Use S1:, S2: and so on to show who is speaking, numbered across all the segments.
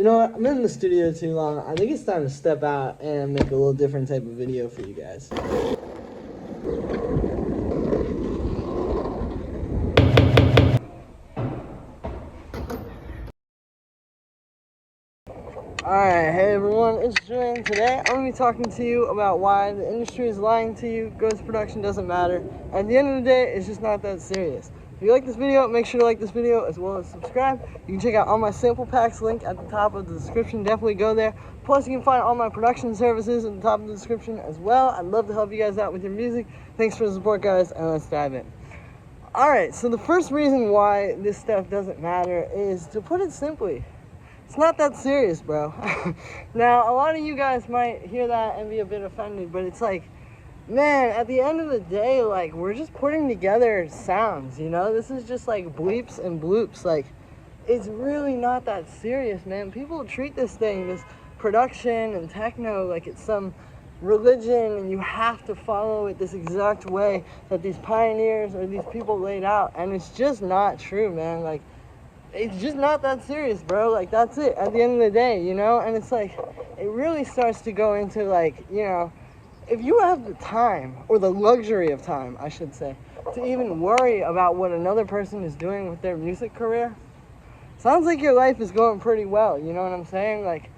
S1: You know what? I'm in the studio too long. I think it's time to step out and make a little different type of video for you guys. Alright, hey everyone, it's Julian. Today I'm going to be talking to you about why the industry is lying to you, ghost production doesn't matter. At the end of the day, it's just not that serious. If you like this video, make sure to like this video as well as subscribe. You can check out all my sample packs, link at the top of the description. Definitely go there. Plus, you can find all my production services at the top of the description as well. I'd love to help you guys out with your music. Thanks for the support, guys, and let's dive in. Alright, so the first reason why this stuff doesn't matter is, to put it simply, it's not that serious, bro. Now, a lot of you guys might hear that and be a bit offended, but it's like, man, at the end of the day, like, we're just putting together sounds, you know? This is just like bleeps and bloops. Like, it's really not that serious, man. People treat this thing, this production and techno, like it's some religion and you have to follow it this exact way that these pioneers or these people laid out. And it's just not true, man. Like, it's just not that serious, bro. Like, that's it at the end of the day, you know? And it's like, it really starts to go into, like, you know, if you have the time, or the luxury of time, I should say, to even worry about what another person is doing with their music career, sounds like your life is going pretty well, you know what I'm saying? Like,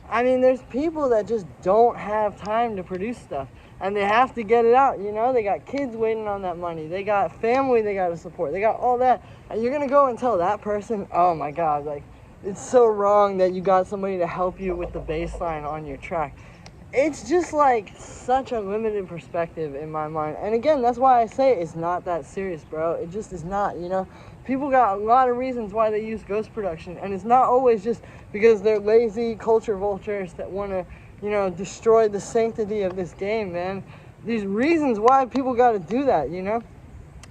S1: I mean, there's people that just don't have time to produce stuff, and they have to get it out, you know? They got kids waiting on that money. They got family they got to support. They got all that. And you're going to go and tell that person, oh my God, like, it's so wrong that you got somebody to help you with the bass line on your track. It's just like such a limited perspective in my mind. And again, that's why I say it's not that serious, bro. It just is not, you know? People got a lot of reasons why they use ghost production, and it's not always just because they're lazy culture vultures that want to, you know, destroy the sanctity of this game, man. There's reasons why people got to do that, you know?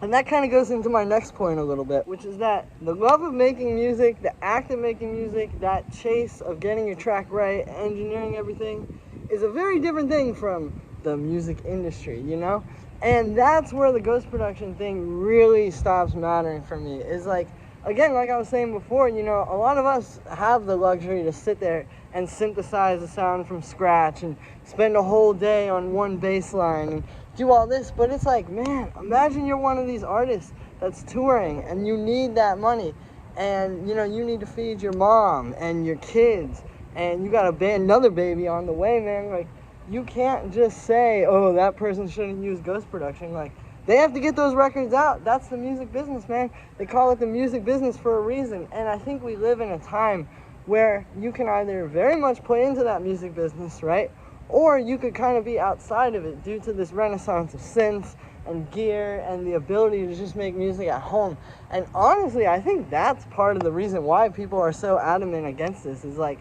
S1: And that kind of goes into my next point a little bit, which is that the love of making music, the act of making music, that chase of getting your track right, engineering everything, is a very different thing from the music industry, you know? And that's where the ghost production thing really stops mattering for me. Is like, again, like I was saying before, you know, a lot of us have the luxury to sit there and synthesize a sound from scratch and spend a whole day on one bass line and do all this. But it's like, man, imagine you're one of these artists that's touring and you need that money. And, you know, you need to feed your mom and your kids. And you got another baby on the way, man. Like, you can't just say, oh, that person shouldn't use ghost production. Like, they have to get those records out. That's the music business, man. They call it the music business for a reason. And I think we live in a time where you can either very much play into that music business, right? Or you could kind of be outside of it due to this renaissance of synths and gear and the ability to just make music at home. And honestly, I think that's part of the reason why people are so adamant against this, is like,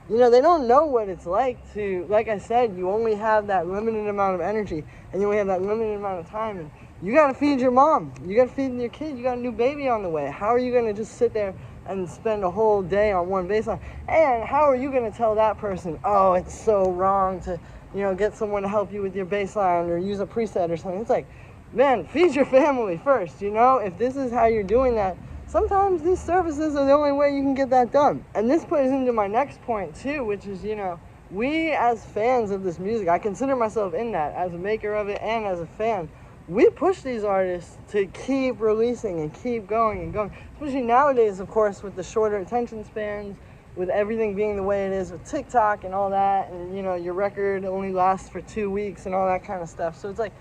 S1: you know, they don't know what it's like to, like I said, you only have that limited amount of energy and you only have that limited amount of time, and you got to feed your mom, you got to feed your kid, you got a new baby on the way. How are you going to just sit there and spend a whole day on one bass line? And how are you going to tell that person, oh, it's so wrong to, you know, get someone to help you with your bass line or use a preset or something? It's like, man, feed your family first, you know? If this is how you're doing that, sometimes these services are the only way you can get that done. And this plays into my next point too, which is, you know, we as fans of this music, I consider myself in that, as a maker of it and as a fan, we push these artists to keep releasing and keep going and going. Especially nowadays, of course, with the shorter attention spans, with everything being the way it is with TikTok and all that, and, you know, your record only lasts for 2 weeks and all that kind of stuff. So it's like,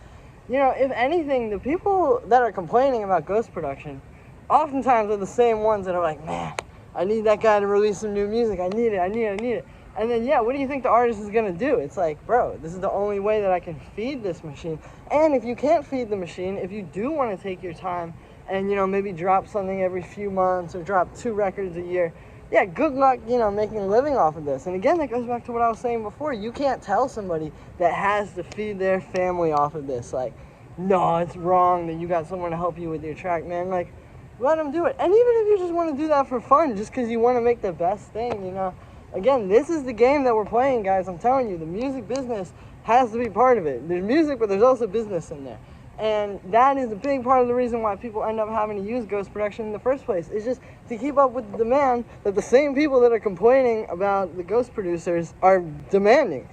S1: you know, if anything, the people that are complaining about ghost production oftentimes are the same ones that are like, man, I need that guy to release some new music. I need it. And then, yeah, what do you think the artist is going to do? It's like, bro, this is the only way that I can feed this machine. And if you can't feed the machine, if you do want to take your time and, you know, maybe drop something every few months or drop 2 records a year, yeah, good luck, you know, making a living off of this. And again, that goes back to what I was saying before. You can't tell somebody that has to feed their family off of this, like, no, it's wrong that you got someone to help you with your track, man. Like, let them do it. And even if you just want to do that for fun, just because you want to make the best thing, you know, again, this is the game that we're playing, guys. I'm telling you, the music business has to be part of it. There's music, but there's also business in there. And that is a big part of the reason why people end up having to use ghost production in the first place. It's just to keep up with the demand that the same people that are complaining about the ghost producers are demanding.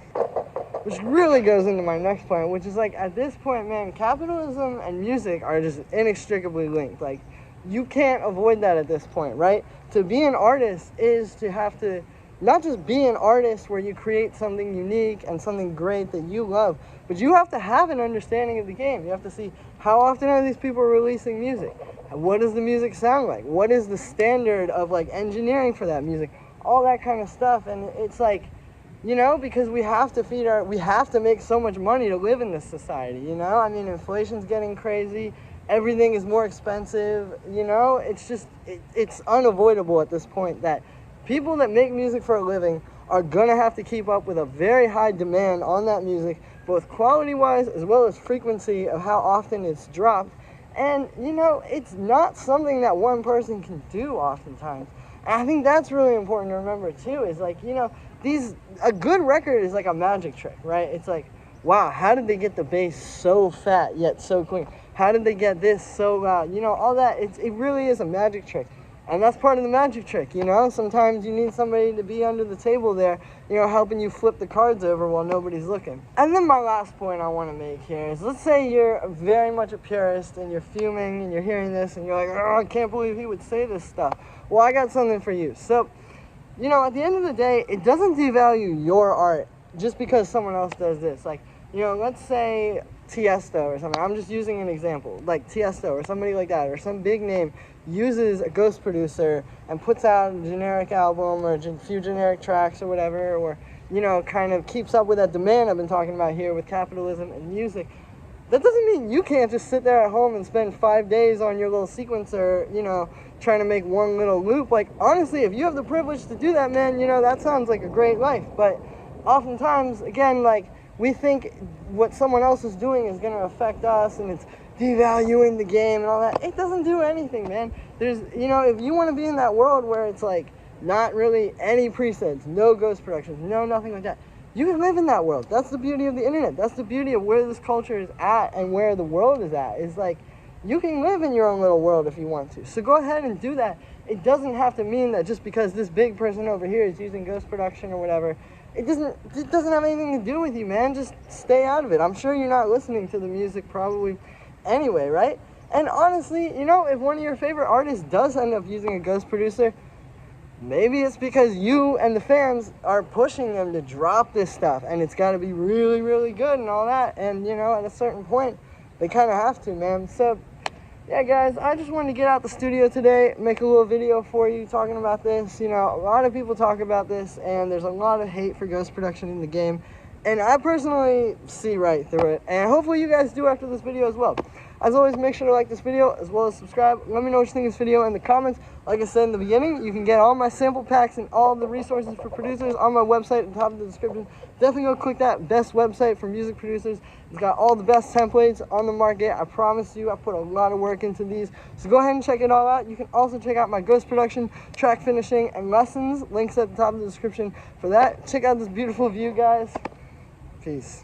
S1: Which really goes into my next point, which is like, at this point, man, capitalism and music are just inextricably linked. Like, you can't avoid that at this point, right? To be an artist is to have to not just be an artist where you create something unique and something great that you love, but you have to have an understanding of the game. You have to see, how often are these people releasing music? What does the music sound like? What is the standard of like engineering for that music? All that kind of stuff. And it's like, you know, because we have to make so much money to live in this society, you know? I mean, inflation's getting crazy. Everything is more expensive, you know? It's just, it's unavoidable at this point that people that make music for a living are gonna have to keep up with a very high demand on that music, both quality-wise as well as frequency of how often it's dropped. And, you know, it's not something that one person can do oftentimes. And I think that's really important to remember too, is like, you know, a good record is like a magic trick, right? It's like, wow, how did they get the bass so fat yet so clean? How did they get this so loud? You know, all that, it really is a magic trick. And that's part of the magic trick, you know? Sometimes you need somebody to be under the table there, you know, helping you flip the cards over while nobody's looking. And then my last point I want to make here is, let's say you're very much a purist and you're fuming and you're hearing this and you're like, oh, I can't believe he would say this stuff. Well, I got something for you. So, you know, at the end of the day, it doesn't devalue your art just because someone else does this. Like, you know, let's say Tiesto or something. I'm just using an example. Like Tiesto or somebody like that, or some big name uses a ghost producer and puts out a generic album or a few generic tracks or whatever, or, you know, kind of keeps up with that demand I've been talking about here with capitalism and music. That doesn't mean you can't just sit there at home and spend 5 days on your little sequencer, you know, trying to make one little loop. Like, honestly, if you have the privilege to do that, man, you know, that sounds like a great life. But oftentimes, again, like, we think what someone else is doing is going to affect us and it's devaluing the game and all that. It doesn't do anything, man. There's, you know, if you want to be in that world where it's like not really any presets, no ghost productions, no nothing like that, you can live in that world. That's the beauty of the internet. That's the beauty of where this culture is at and where the world is at. It's like, you can live in your own little world if you want to. So go ahead and do that. It doesn't have to mean that just because this big person over here is using ghost production or whatever, it doesn't have anything to do with you, man. Just stay out of it. I'm sure you're not listening to the music probably anyway, right? And honestly, you know, if one of your favorite artists does end up using a ghost producer, maybe it's because you and the fans are pushing them to drop this stuff, and it's got to be really, really good and all that. And, you know, at a certain point, they kind of have to, man. So, yeah, guys, I just wanted to get out the studio today, make a little video for you talking about this. You know, a lot of people talk about this, and there's a lot of hate for ghost production in the game. And I personally see right through it, and hopefully you guys do after this video as well. As always, make sure to like this video as well as subscribe. Let me know what you think of this video in the comments. Like I said in the beginning, you can get all my sample packs and all the resources for producers on my website at the top of the description. Definitely go click that. Best website for music producers. It's got all the best templates on the market. I promise you, I put a lot of work into these. So go ahead and check it all out. You can also check out my ghost production, track finishing, and lessons. Links at the top of the description for that. Check out this beautiful view, guys. Peace.